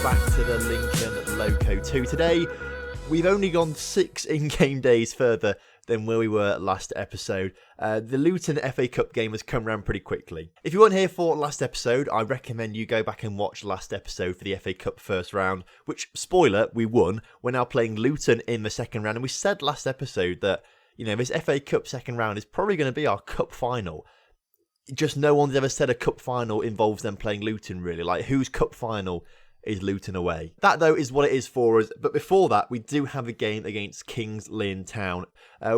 back to the Lincoln Loco 2. Today, we've only gone 6 in-game days further than where we were last episode. The Luton FA Cup game has come around pretty quickly. If you weren't here for last episode, I recommend you go back and watch last episode for the FA Cup first round, which, spoiler, we won. We're now playing Luton in the second round, and we said last episode that, you know, this FA Cup second round is probably going to be our cup final. Just no one's ever said a cup final involves them playing Luton, really. Like, whose cup final is Luton away? That, though, is what it is for us. But before that, we do have a game against Kings Lynn Town.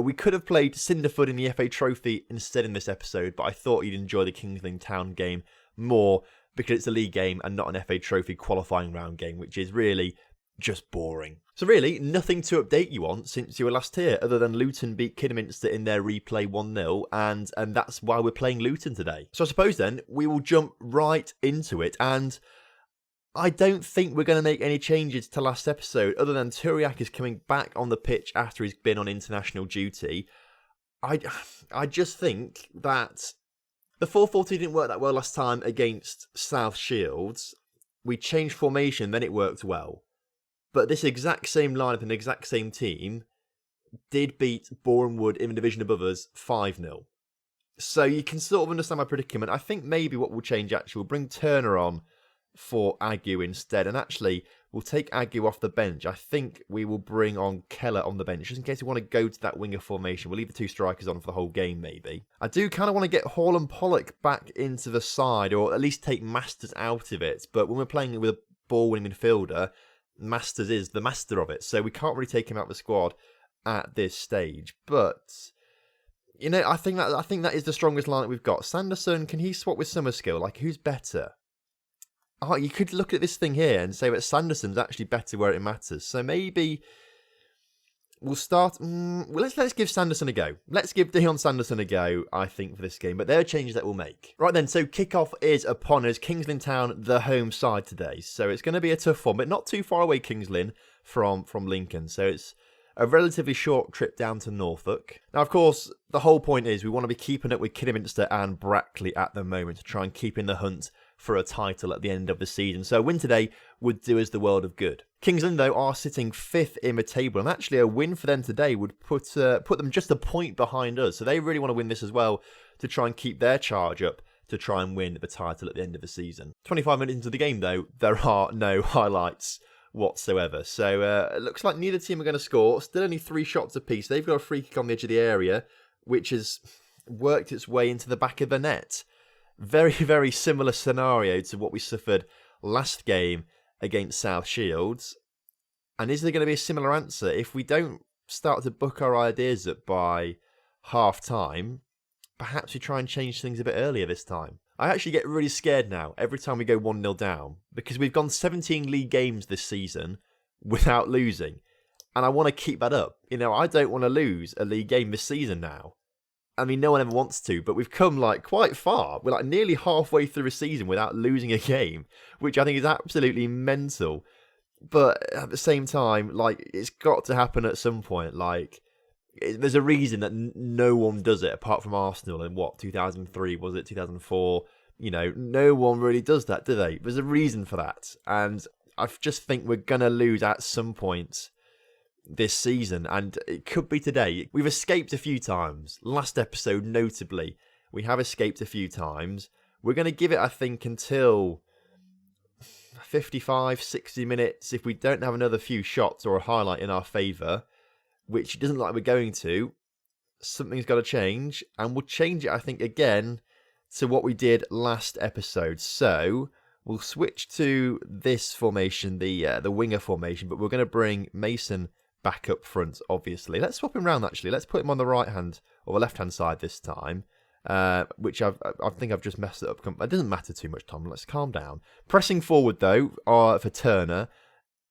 We could have played Cinderford in the FA Trophy instead in this episode, but I thought you'd enjoy the Kings Lynn Town game more because it's a league game and not an FA Trophy qualifying round game, which is really just boring. So really, nothing to update you on since you were last here, other than Luton beat Kidderminster in their replay 1-0, and that's why we're playing Luton today. So I suppose then, we will jump right into it, and I don't think we're going to make any changes to last episode, other than Turiak is coming back on the pitch after he's been on international duty. I just think that the 4-4-2 didn't work that well last time against South Shields. We changed formation, then it worked well. But this exact same lineup and the exact same team did beat Boreham Wood in the division above us 5-0. So you can sort of understand my predicament. I think maybe what we'll change actually, we'll bring Turner on for Agu instead. And actually, we'll take Agu off the bench. I think we will bring on Keller on the bench, just in case we want to go to that winger formation. We'll leave the two strikers on for the whole game, maybe. I do kind of want to get Hall and Pollock back into the side, or at least take Masters out of it. But when we're playing with a ball-winning midfielder, Masters is the master of it, so we can't really take him out of the squad at this stage. But you know, I think that is the strongest lineup we've got. Sanderson, can he swap with Summerskill? Like, who's better? Oh, you could look at this thing here and say that Sanderson's actually better where it matters. So maybe we'll start. Let's give Sanderson a go. Let's give Dion Sanderson a go, I think, for this game. But there are changes that we'll make. Right then, so kickoff is upon us. Kings Lynn Town, the home side today. So it's going to be a tough one, but not too far away, Kings Lynn, from Lincoln. So it's a relatively short trip down to Norfolk. Now, of course, the whole point is we want to be keeping up with Kidderminster and Brackley at the moment to try and keep in the hunt for a title at the end of the season. So a win today would do us the world of good. Kings Lynn, though, are sitting 5th in the table, and actually a win for them today would put them just a point behind us. So they really want to win this as well to try and keep their charge up to try and win the title at the end of the season. 25 minutes into the game, though, there are no highlights whatsoever. So it looks like neither team are going to score. Still only 3 shots apiece. They've got a free kick on the edge of the area, which has worked its way into the back of the net. Very, very similar scenario to what we suffered last game against South Shields. And is there going to be a similar answer? If we don't start to book our ideas up by half-time, perhaps we try and change things a bit earlier this time. I actually get really scared now every time we go 1-0 down, because we've gone 17 league games this season without losing. And I want to keep that up. You know, I don't want to lose a league game this season now. I mean, no one ever wants to, but we've come like quite far. We're like nearly halfway through a season without losing a game, which I think is absolutely mental. But at the same time, like, it's got to happen at some point. Like, there's a reason that no one does it apart from Arsenal in 2003, was it 2004? You know, no one really does that, do they? There's a reason for that. And I just think we're going to lose at some point this season, and it could be today. We've escaped a few times. Last episode, notably, we have escaped a few times. We're going to give it, I think, until 55, 60 minutes if we don't have another few shots or a highlight in our favour, which it doesn't look like we're going to. Something's got to change, and we'll change it, I think, again to what we did last episode. So we'll switch to this formation, the winger formation, but we're going to bring Mason back up front, obviously. Let's swap him round, actually. Let's put him on the right hand or the left hand side this time, which I think I've just messed it up. It doesn't matter too much, Tom. Let's calm down. Pressing forward, though, for Turner.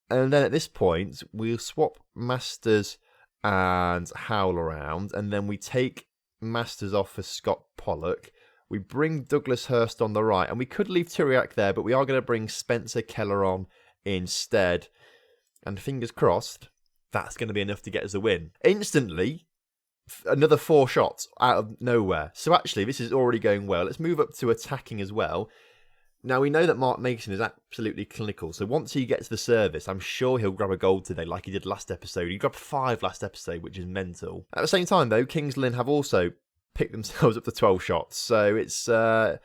And then at this point, we'll swap Masters and Howell around, and then we take Masters off for Scott Pollock. We bring Douglas Hurst on the right, and we could leave Turiak there, but we are going to bring Spencer Keller on instead. And fingers crossed, that's going to be enough to get us a win. Instantly, another 4 shots out of nowhere. So actually, this is already going well. Let's move up to attacking as well. Now, we know that Mark Mason is absolutely clinical, so once he gets the service, I'm sure he'll grab a goal today like he did last episode. He grabbed 5 last episode, which is mental. At the same time, though, Kings Lynn have also picked themselves up to 12 shots, so it's a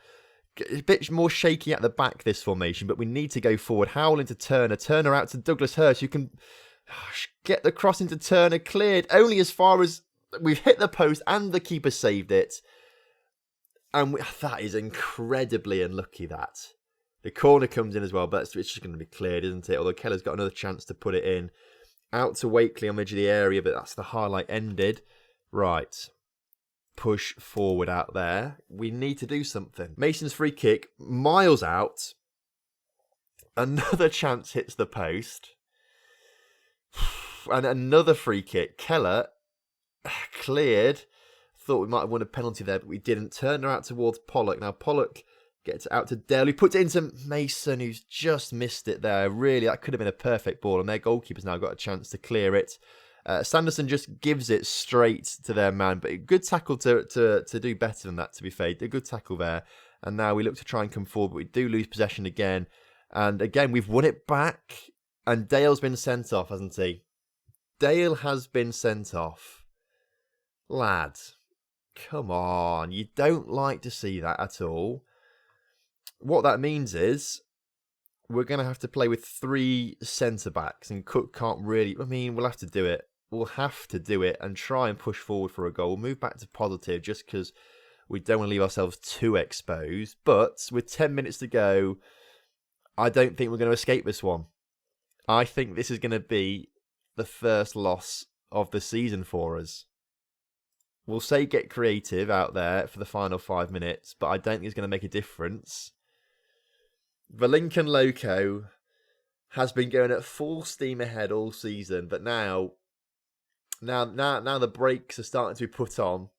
bit more shaky at the back, this formation, but we need to go forward. Howell into Turner, Turner out to Douglas Hurst, who can get the cross into Turner, cleared only as far as we've hit the post and the keeper saved it. And that is incredibly unlucky, that. The corner comes in as well, but it's just going to be cleared, isn't it? Although Keller's got another chance to put it in. Out to Wakely on the edge of the area, but that's the highlight ended. Right. Push forward out there. We need to do something. Mason's free kick, miles out. Another chance hits the post. And another free kick. Keller cleared. Thought we might have won a penalty there, but we didn't. Turn her out towards Pollock. Now Pollock gets it out to Dale, who puts it into Mason, who's just missed it there. Really, that could have been a perfect ball, and their goalkeeper's now got a chance to clear it. Sanderson just gives it straight to their man, but a good tackle to do better than that, to be fair. A good tackle there. And now we look to try and come forward, but we do lose possession again. And again, we've won it back, and Dale's been sent off, hasn't he? Dale has been sent off. Lad. Come on, you don't like to see that at all. What that means is we're going to have to play with 3 centre-backs, and Cook can't really... I mean, we'll have to do it. We'll have to do it and try and push forward for a goal. We'll move back to positive just because we don't want to leave ourselves too exposed. But with 10 minutes to go, I don't think we're going to escape this one. I think this is going to be the first loss of the season for us. We'll say get creative out there for the final 5 minutes, but I don't think it's going to make a difference. The Lincoln Loco has been going at full steam ahead all season, but now the brakes are starting to be put on.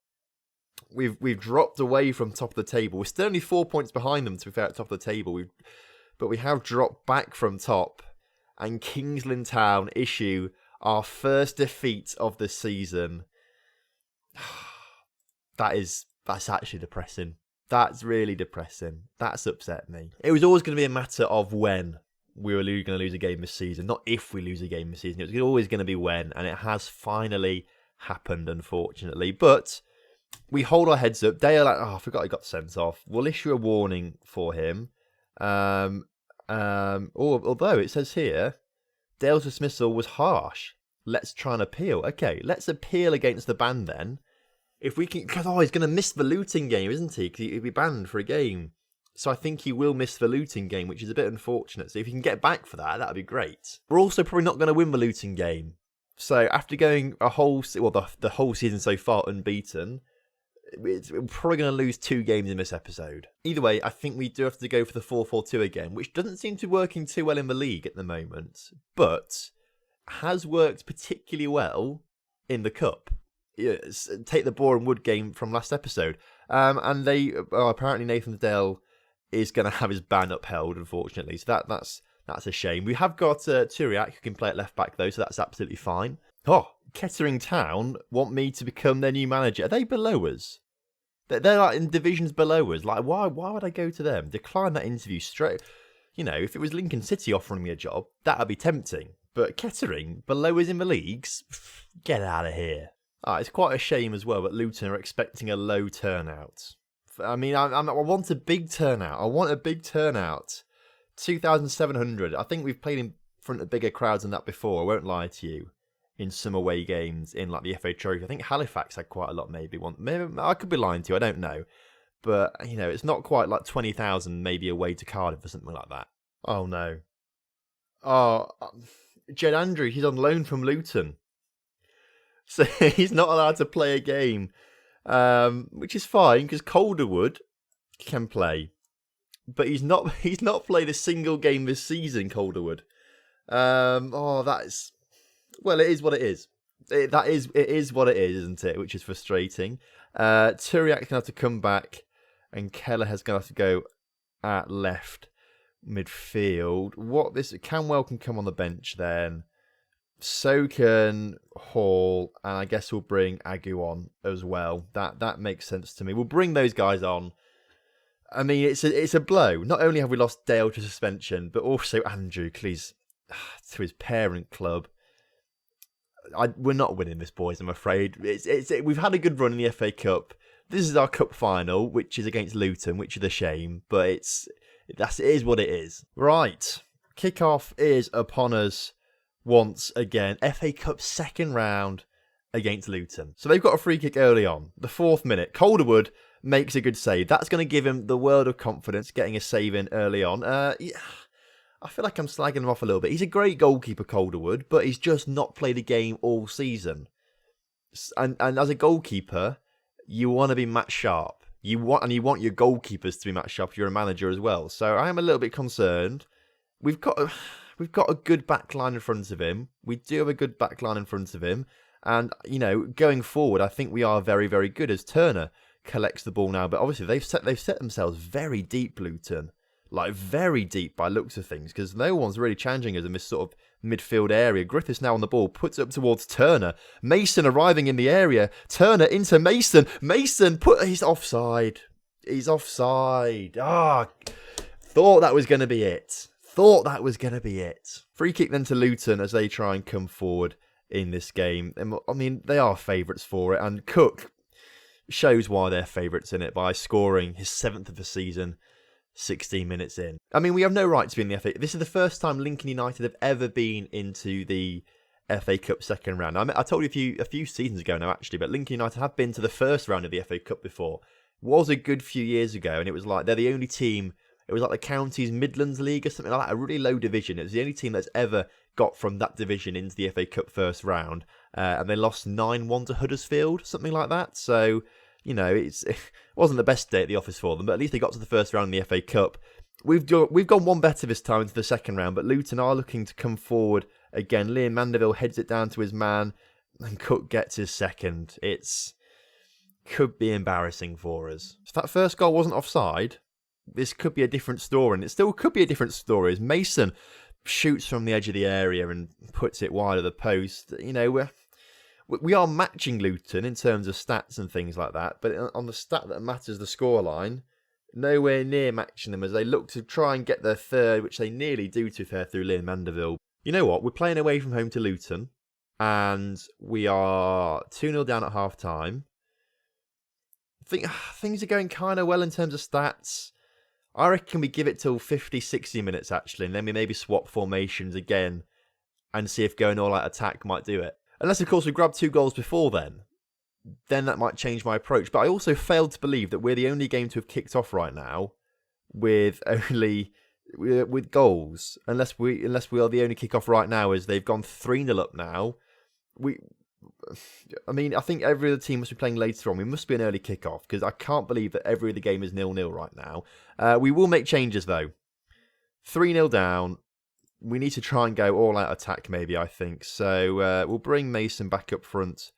We've dropped away from top of the table. We're still only 4 points behind them, to be fair, at top of the table. But we have dropped back from top, and Kings Lynn Town issue our first defeat of the season. That's actually depressing. That's really depressing. That's upset me. It was always going to be a matter of when we were going to lose a game this season, not if we lose a game this season. It was always going to be when, and it has finally happened, unfortunately. But we hold our heads up. Dale, I forgot he got sent off. We'll issue a warning for him. Although it says here, Dale's dismissal was harsh. Let's try and appeal. Okay, let's appeal against the ban then. If we can... Because, he's going to miss the Luton game, isn't he? Because he'll be banned for a game. So I think he will miss the Luton game, which is a bit unfortunate. So if he can get back for that, that'd be great. We're also probably not going to win the Luton game. So after going the whole season so far unbeaten, we're probably going to lose 2 games in this episode. Either way, I think we do have to go for the 4-4-2 again, which doesn't seem to be working too well in the league at the moment, but has worked particularly well in the Cup. Yes, take the Boreham Wood game from last episode. And apparently Nathan Dale is going to have his ban upheld, unfortunately. So that's a shame. We have got Turiak, who can play at left back, though, so that's absolutely fine. Oh, Kettering Town want me to become their new manager. Are they below us? They're like in divisions below us. Like, why would I go to them? Decline that interview straight. You know, if it was Lincoln City offering me a job, that would be tempting. But Kettering, below us in the leagues, get out of here. It's quite a shame as well that Luton are expecting a low turnout. I mean, I want a big turnout. I want a big turnout. 2,700. I think we've played in front of bigger crowds than that before. I won't lie to you. In some away games in like the FA Trophy. I think Halifax had quite a lot, maybe. Maybe I could be lying to you, I don't know. But, you know, it's not quite like 20,000 maybe away to Cardiff or something like that. Oh, no. Oh, Jed Andrews, he's on loan from Luton. So he's not allowed to play a game, which is fine because Calderwood can play. But he's not played a single game this season, Calderwood. That is... Well, it is what it is. It is what it is, isn't it? Which is frustrating. Turiak's going to have to come back, and Keller has going to have to go at left midfield. Canwell can come on the bench then. So can Hall, and I guess we'll bring Agu on as well. That makes sense to me. We'll bring those guys on. I mean, it's a blow. Not only have we lost Dale to suspension, but also Andrew Cleese to his parent club. We're not winning this, boys, I'm afraid. We've had a good run in the FA Cup. This is our cup final, which is against Luton, which is a shame, but it is what it is. Right, kickoff is upon us once again. FA Cup second round against Luton. So they've got a free kick early on, the 4th minute. Calderwood makes a good save. That's going to give him the world of confidence, getting a save in early on. I feel like I'm slagging him off a little bit. He's a great goalkeeper, Calderwood, but he's just not played a game all season. And as a goalkeeper, you want to be match sharp. You want your goalkeepers to be match sharp if you're a manager as well. So I am a little bit concerned. We've got a good back line in front of him. We do have a good back line in front of him. And, going forward, I think we are very, very good as Turner collects the ball now. But obviously, they've set themselves very deep, Luton. Like, very deep by looks of things, because no one's really challenging us in this sort of midfield area. Griffiths now on the ball, puts it up towards Turner. Mason arriving in the area. Turner into Mason. Mason, he's offside. He's offside. Thought that was going to be it. Free kick then to Luton as they try and come forward in this game. I mean, they are favourites for it, and Cook shows why they're favourites in it by scoring his 7th of the season 16 minutes in. I mean, we have no right to be in the FA. This is the first time Lincoln United have ever been into the FA Cup second round. I told you a few seasons ago now, actually, but Lincoln United have been to the first round of the FA Cup before. It was a good few years ago, and it was like they're the only team. It was like the Counties Midlands League or something like that, a really low division. It was the only team that's ever got from that division into the FA Cup first round, and they lost 9-1 to Huddersfield, something like that. So, it wasn't the best day at the office for them, but at least they got to the first round in the FA Cup. We've gone one better this time into the second round, but Luton are looking to come forward again. Liam Mandeville heads it down to his man, and Cook gets his second. Could be embarrassing for us. If that first goal wasn't offside, this could be a different story, and it still could be a different story as Mason shoots from the edge of the area and puts it wide of the post. We are matching Luton in terms of stats and things like that, but on the stat that matters, the scoreline, nowhere near matching them as they look to try and get their third, which they nearly do to fair through Liam Mandeville. You know what? We're playing away from home to Luton, and we are 2-0 down at half-time. I think things are going kind of well in terms of stats. I reckon we give it till 50, 60 minutes, actually, and then we maybe swap formations again and see if going all-out attack might do it. Unless, of course, we grab 2 goals before then that might change my approach. But I also failed to believe that we're the only game to have kicked off right now with goals. Unless we are the only kick-off right now, as they've gone 3-0 up now. I think every other team must be playing later on. We must be an early kick-off, because I can't believe that every other game is 0-0 right now. We will make changes, though. 3-0 down. We need to try and go all-out attack, maybe, I think. So we'll bring Mason back up front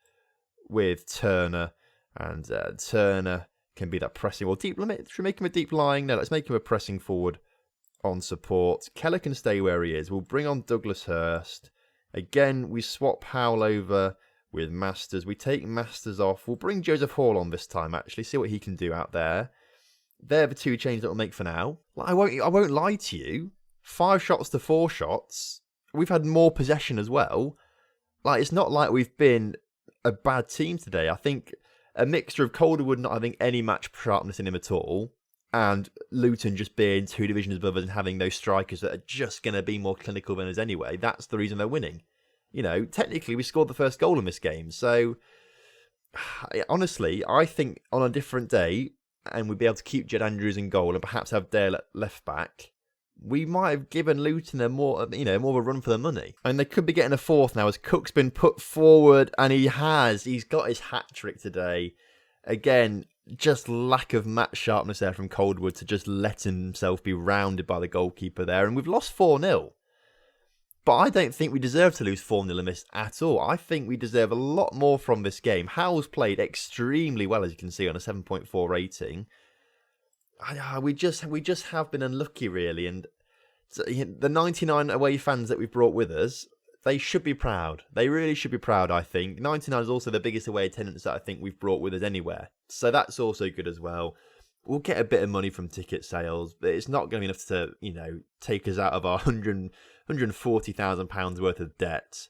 with Turner. And Turner can be that pressing. Well, should we make him a deep lying? No, let's make him a pressing forward on support. Keller can stay where he is. We'll bring on Douglas Hurst. Again, we swap Howell over with Masters. We take Masters off. We'll bring Joseph Hall on this time, actually. See what he can do out there. They're the 2 changes that we'll make for now. I won't lie to you. 5 shots to 4 shots. We've had more possession as well. It's not like we've been a bad team today. I think a mixture of Calderwood not having any match sharpness in him at all, and Luton just being 2 divisions above us and having those strikers that are just going to be more clinical than us anyway. That's the reason they're winning. Technically we scored the first goal in this game. So, honestly, I think on a different day, and we'd be able to keep Jed Andrews in goal and perhaps have Dale at left back, we might have given Luton more of a run for their money. And they could be getting a 4th now as Cook's been put forward, and he's got his hat-trick today. Again, just lack of match sharpness there from Calderwood to just let himself be rounded by the goalkeeper there. And we've lost 4-0. But I don't think we deserve to lose 4-0 in this at all. I think we deserve a lot more from this game. Howell's played extremely well, as you can see, on a 7.4 rating. We just have been unlucky, really, and the 99 away fans that we've brought with us, they should be proud. They really should be proud, I think. 99 is also the biggest away attendance that I think we've brought with us anywhere, so that's also good as well. We'll get a bit of money from ticket sales, but it's not going to be enough to, take us out of our £140,000 worth of debt.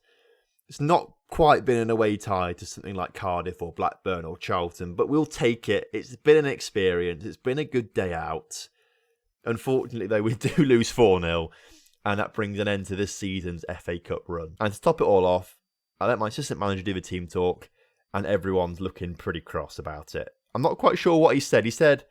It's not quite been an away tie to something like Cardiff or Blackburn or Charlton, but we'll take it. It's been an experience. It's been a good day out. Unfortunately, though, we do lose 4-0, and that brings an end to this season's FA Cup run. And to top it all off, I let my assistant manager do the team talk, and everyone's looking pretty cross about it. I'm not quite sure what he said. He said,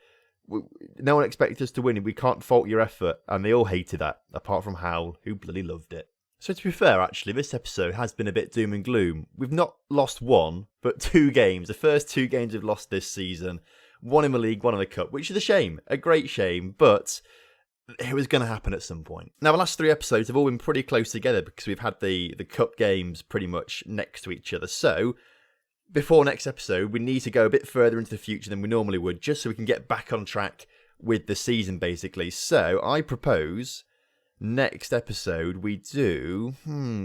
no one expected us to win, we can't fault your effort, and they all hated that, apart from Howell, who bloody loved it. So to be fair, actually, this episode has been a bit doom and gloom. We've not lost one, but 2 games. The first 2 games we've lost this season. One in the league, one in the cup, which is a shame. A great shame, but it was going to happen at some point. Now, the last 3 episodes have all been pretty close together because we've had the cup games pretty much next to each other. So, before next episode, we need to go a bit further into the future than we normally would, just so we can get back on track with the season, basically. So, I propose next episode we do,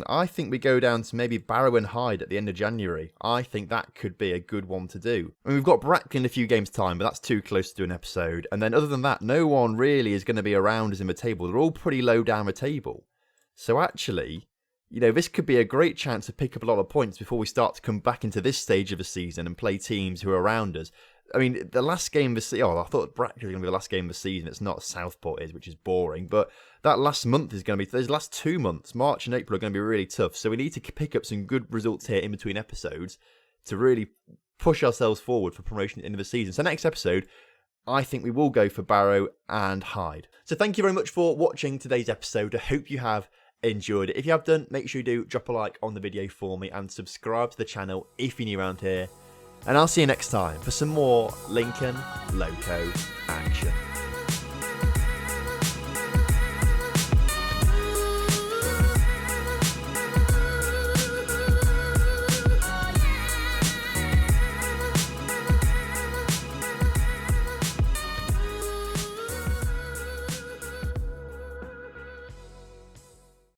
I think we go down to maybe Barrow and Hyde at the end of January. I think that could be a good one to do. I mean, we've got Brackley in a few games' time, but that's too close to do an episode. And then other than that, no one really is going to be around us in the table. They're all pretty low down the table. So actually, this could be a great chance to pick up a lot of points before we start to come back into this stage of the season and play teams who are around us. I mean, the last game of the season, I thought Brackley was going to be the last game of the season. It's not, Southport is, which is boring. But that last month is going to be, those last 2 months, March and April, are going to be really tough. So we need to pick up some good results here in between episodes to really push ourselves forward for promotion at the end of the season. So next episode, I think we will go for Barrow and Hyde. So thank you very much for watching today's episode. I hope you have enjoyed it. If you have done, make sure you do drop a like on the video for me and subscribe to the channel if you're new around here. And I'll see you next time for some more Lincoln Loco action.